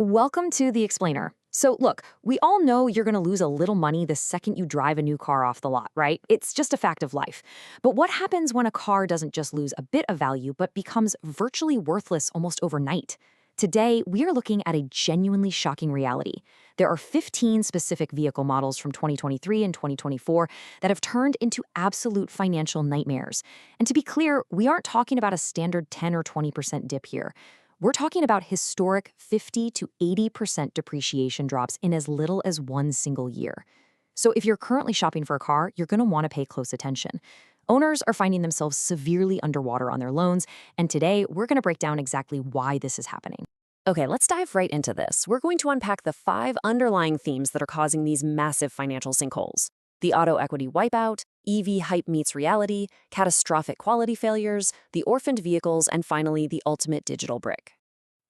Welcome to The Explainer. So, look, we all know you're going to lose a little money the second you drive a new car off the lot, right? It's just a fact of life. But what happens when a car doesn't just lose a bit of value, but becomes virtually worthless almost overnight? Today, we are looking at a genuinely shocking reality. There are 15 specific vehicle models from 2023 and 2024 that have turned into absolute financial nightmares. And to be clear, we aren't talking about a standard 10 or 20% dip here. We're talking about historic 50 to 80% depreciation drops in as little as one single year. So if you're currently shopping for a car, you're going to want to pay close attention. Owners are finding themselves severely underwater on their loans, and today we're going to break down exactly why this is happening. Okay, let's dive right into this. We're going to unpack the 5 underlying themes that are causing these massive financial sinkholes. The auto equity wipeout, EV hype meets reality, catastrophic quality failures, the orphaned vehicles, and finally, the ultimate digital brick.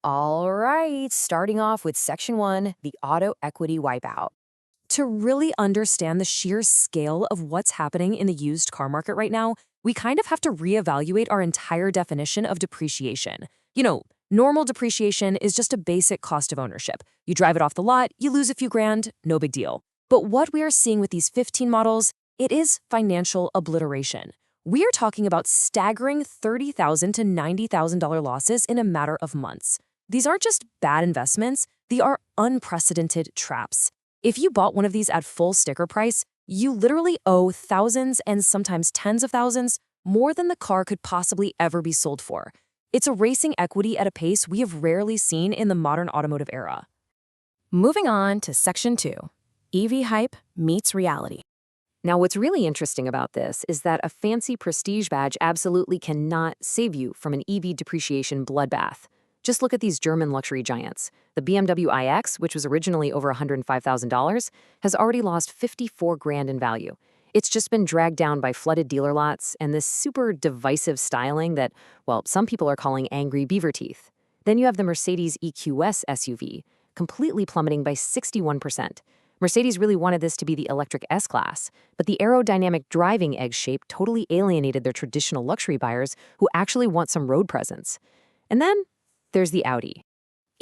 All right, starting off with Section 1, the auto equity wipeout. To really understand the sheer scale of what's happening in the used car market right now, we kind of have to reevaluate our entire definition of depreciation. Normal depreciation is just a basic cost of ownership. You drive it off the lot, you lose a few grand, no big deal. But what we are seeing with these 15 models, it is financial obliteration. We are talking about staggering $30,000 to $90,000 losses in a matter of months. These aren't just bad investments, they are unprecedented traps. If you bought one of these at full sticker price, you literally owe thousands and sometimes tens of thousands more than the car could possibly ever be sold for. It's erasing equity at a pace we have rarely seen in the modern automotive era. Moving on to Section 2, EV hype meets reality. Now, what's really interesting about this is that a fancy prestige badge absolutely cannot save you from an EV depreciation bloodbath. Just look at these German luxury giants. The BMW iX, which was originally over $105,000, has already lost 54 grand in value. It's just been dragged down by flooded dealer lots and this super divisive styling that, well, some people are calling angry beaver teeth. Then you have the Mercedes EQS SUV, completely plummeting by 61%. Mercedes really wanted this to be the electric S-Class, but the aerodynamic driving egg shape totally alienated their traditional luxury buyers who actually want some road presence. And then there's the Audi.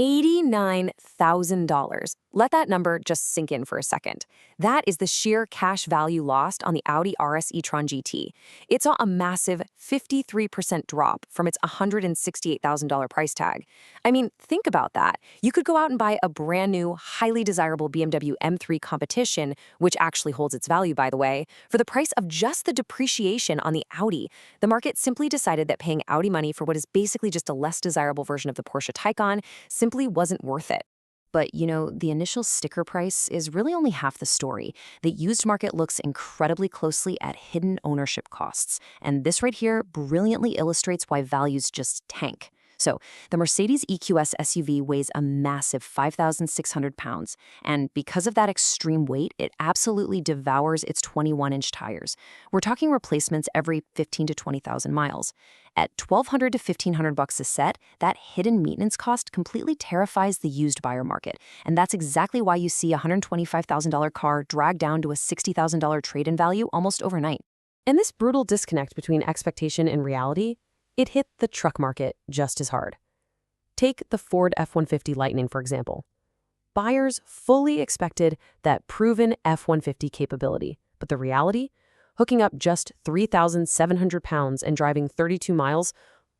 $89,000. Let that number just sink in for a second. That is the sheer cash value lost on the Audi RS e-tron GT. It saw a massive 53% drop from its $168,000 price tag. I mean, think about that. You could go out and buy a brand new, highly desirable BMW M3 Competition, which actually holds its value, by the way, for the price of just the depreciation on the Audi. The market simply decided that paying Audi money for what is basically just a less desirable version of the Porsche Taycan simply wasn't worth it. But, the initial sticker price is really only half the story. The used market looks incredibly closely at hidden ownership costs, and this right here brilliantly illustrates why values just tank. So, the Mercedes EQS SUV weighs a massive 5,600 pounds, and because of that extreme weight, it absolutely devours its 21-inch tires. We're talking replacements every 15 to 20,000 miles. At $1,200 to $1,500 a set, that hidden maintenance cost completely terrifies the used buyer market, and that's exactly why you see a $125,000 car drag down to a $60,000 trade-in value almost overnight. And this brutal disconnect between expectation and reality, it hit the truck market just as hard. Take the Ford F-150 Lightning, for example. Buyers fully expected that proven F-150 capability, but the reality? Hooking up just 3,700 pounds and driving 32 miles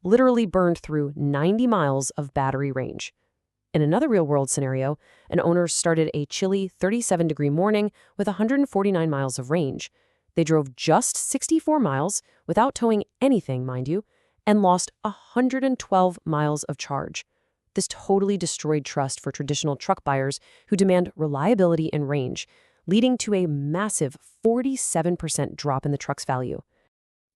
literally burned through 90 miles of battery range. In another real-world scenario, an owner started a chilly 37-degree morning with 149 miles of range. They drove just 64 miles without towing anything, mind you, and lost 112 miles of charge. This totally destroyed trust for traditional truck buyers who demand reliability and range, leading to a massive 47% drop in the truck's value.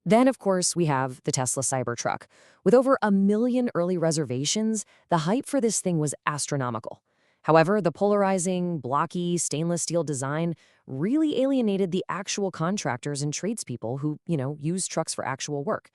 Then, of course, we have the Tesla Cybertruck. With over 1 million early reservations, the hype for this thing was astronomical. However, the polarizing, blocky, stainless steel design really alienated the actual contractors and tradespeople who, use trucks for actual work.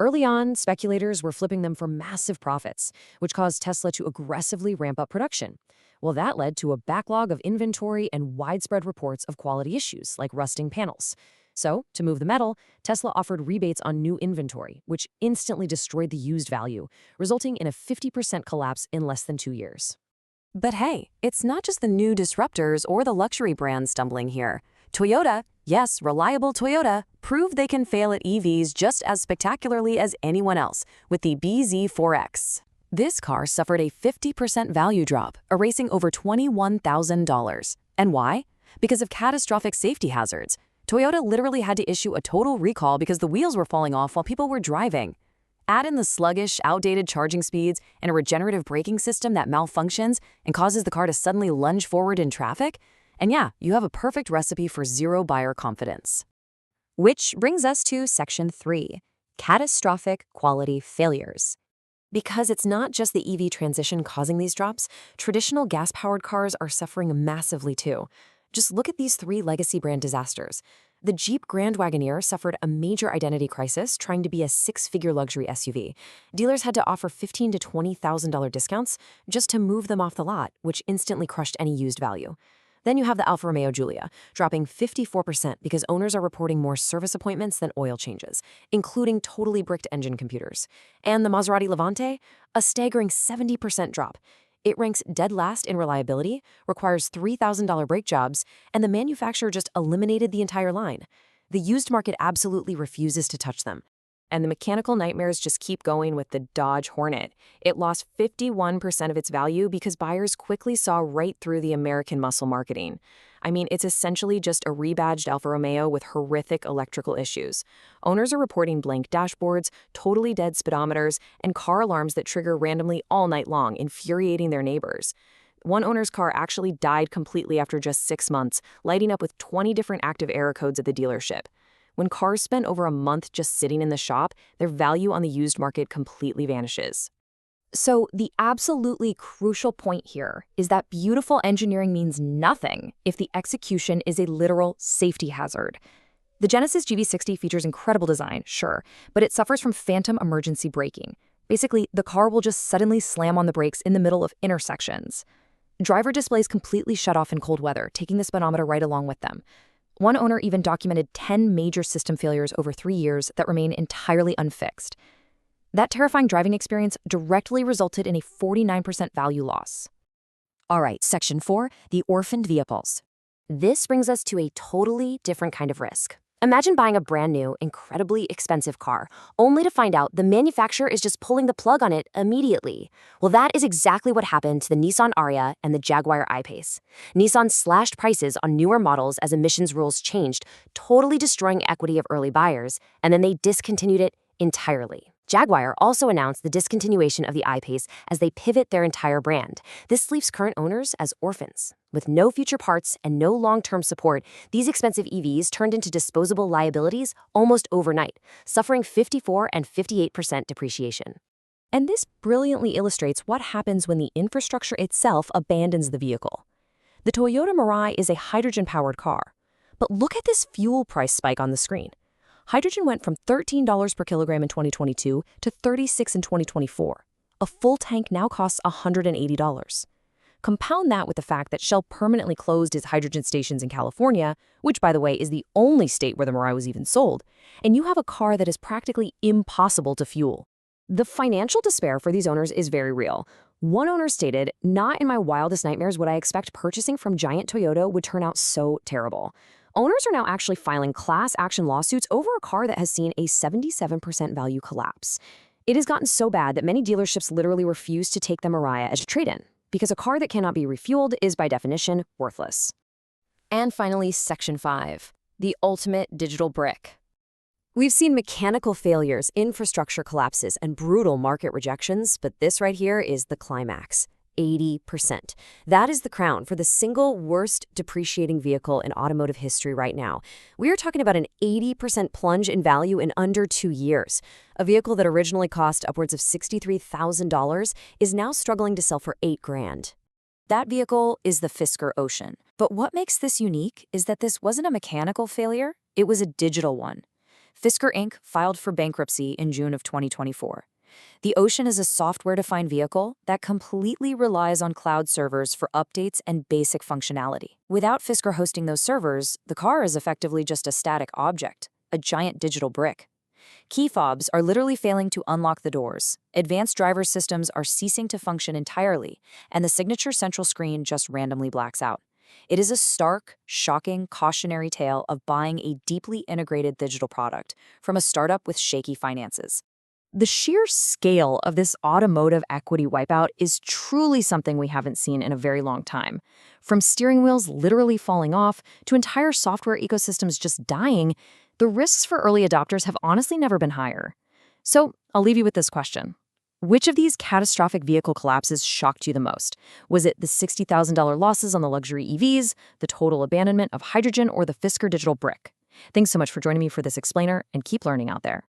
Early on, speculators were flipping them for massive profits, which caused Tesla to aggressively ramp up production. Well, that led to a backlog of inventory and widespread reports of quality issues, like rusting panels. So, to move the metal, Tesla offered rebates on new inventory, which instantly destroyed the used value, resulting in a 50% collapse in less than 2 years. But hey, it's not just the new disruptors or the luxury brands stumbling here. Toyota, yes, reliable Toyota, proved they can fail at EVs just as spectacularly as anyone else with the BZ4X. This car suffered a 50% value drop, erasing over $21,000. And why? Because of catastrophic safety hazards. Toyota literally had to issue a total recall because the wheels were falling off while people were driving. Add in the sluggish, outdated charging speeds and a regenerative braking system that malfunctions and causes the car to suddenly lunge forward in traffic, and yeah, you have a perfect recipe for zero buyer confidence. Which brings us to Section 3, catastrophic quality failures. Because it's not just the EV transition causing these drops, traditional gas-powered cars are suffering massively too. Just look at these 3 legacy brand disasters. The Jeep Grand Wagoneer suffered a major identity crisis trying to be a 6-figure luxury SUV. Dealers had to offer $15,000 to $20,000 discounts just to move them off the lot, which instantly crushed any used value. Then you have the Alfa Romeo Giulia, dropping 54% because owners are reporting more service appointments than oil changes, including totally bricked engine computers. And the Maserati Levante, a staggering 70% drop. It ranks dead last in reliability, requires $3,000 brake jobs, and the manufacturer just eliminated the entire line. The used market absolutely refuses to touch them. And the mechanical nightmares just keep going with the Dodge Hornet. It lost 51% of its value because buyers quickly saw right through the American muscle marketing. I mean, it's essentially just a rebadged Alfa Romeo with horrific electrical issues. Owners are reporting blank dashboards, totally dead speedometers, and car alarms that trigger randomly all night long, infuriating their neighbors. One owner's car actually died completely after just 6 months, lighting up with 20 different active error codes at the dealership. When cars spend over a month just sitting in the shop, their value on the used market completely vanishes. So the absolutely crucial point here is that beautiful engineering means nothing if the execution is a literal safety hazard. The Genesis GV60 features incredible design, sure, but it suffers from phantom emergency braking. Basically, the car will just suddenly slam on the brakes in the middle of intersections. Driver displays completely shut off in cold weather, taking the speedometer right along with them. One owner even documented 10 major system failures over 3 years that remain entirely unfixed. That terrifying driving experience directly resulted in a 49% value loss. All right, Section 4, the orphaned vehicles. This brings us to a totally different kind of risk. Imagine buying a brand new, incredibly expensive car, only to find out the manufacturer is just pulling the plug on it immediately. Well, that is exactly what happened to the Nissan Arya and the Jaguar I-Pace. Nissan slashed prices on newer models as emissions rules changed, totally destroying equity of early buyers, and then they discontinued it entirely. Jaguar also announced the discontinuation of the I-Pace as they pivot their entire brand. This leaves current owners as orphans. With no future parts and no long-term support, these expensive EVs turned into disposable liabilities almost overnight, suffering 54% and 58% depreciation. And this brilliantly illustrates what happens when the infrastructure itself abandons the vehicle. The Toyota Mirai is a hydrogen-powered car. But look at this fuel price spike on the screen. Hydrogen went from $13 per kilogram in 2022 to $36 in 2024. A full tank now costs $180. Compound that with the fact that Shell permanently closed its hydrogen stations in California, which, by the way, is the only state where the Mirai was even sold, and you have a car that is practically impossible to fuel. The financial despair for these owners is very real. One owner stated, "Not in my wildest nightmares would I expect purchasing from Giant Toyota would turn out so terrible." Owners are now actually filing class action lawsuits over a car that has seen a 77% value collapse. It has gotten so bad that many dealerships literally refuse to take the Mirai as a trade-in, because a car that cannot be refueled is by definition worthless. And finally, Section 5, the ultimate digital brick. We've seen mechanical failures, infrastructure collapses, and brutal market rejections, but this right here is the climax. 80%. That is the crown for the single worst depreciating vehicle in automotive history right now. We are talking about an 80% plunge in value in under 2 years. A vehicle that originally cost upwards of $63,000 is now struggling to sell for $8,000. That vehicle is the Fisker Ocean. But what makes this unique is that this wasn't a mechanical failure, it was a digital one. Fisker Inc. filed for bankruptcy in June of 2024. The Ocean is a software-defined vehicle that completely relies on cloud servers for updates and basic functionality. Without Fisker hosting those servers, the car is effectively just a static object, a giant digital brick. Key fobs are literally failing to unlock the doors. Advanced driver systems are ceasing to function entirely, and the signature central screen just randomly blacks out. It is a stark, shocking, cautionary tale of buying a deeply integrated digital product from a startup with shaky finances. The sheer scale of this automotive equity wipeout is truly something we haven't seen in a very long time. From steering wheels literally falling off to entire software ecosystems just dying, the risks for early adopters have honestly never been higher. So I'll leave you with this question. Which of these catastrophic vehicle collapses shocked you the most? Was it the $60,000 losses on the luxury EVs, the total abandonment of hydrogen, or the Fisker digital brick? Thanks so much for joining me for this explainer, and keep learning out there.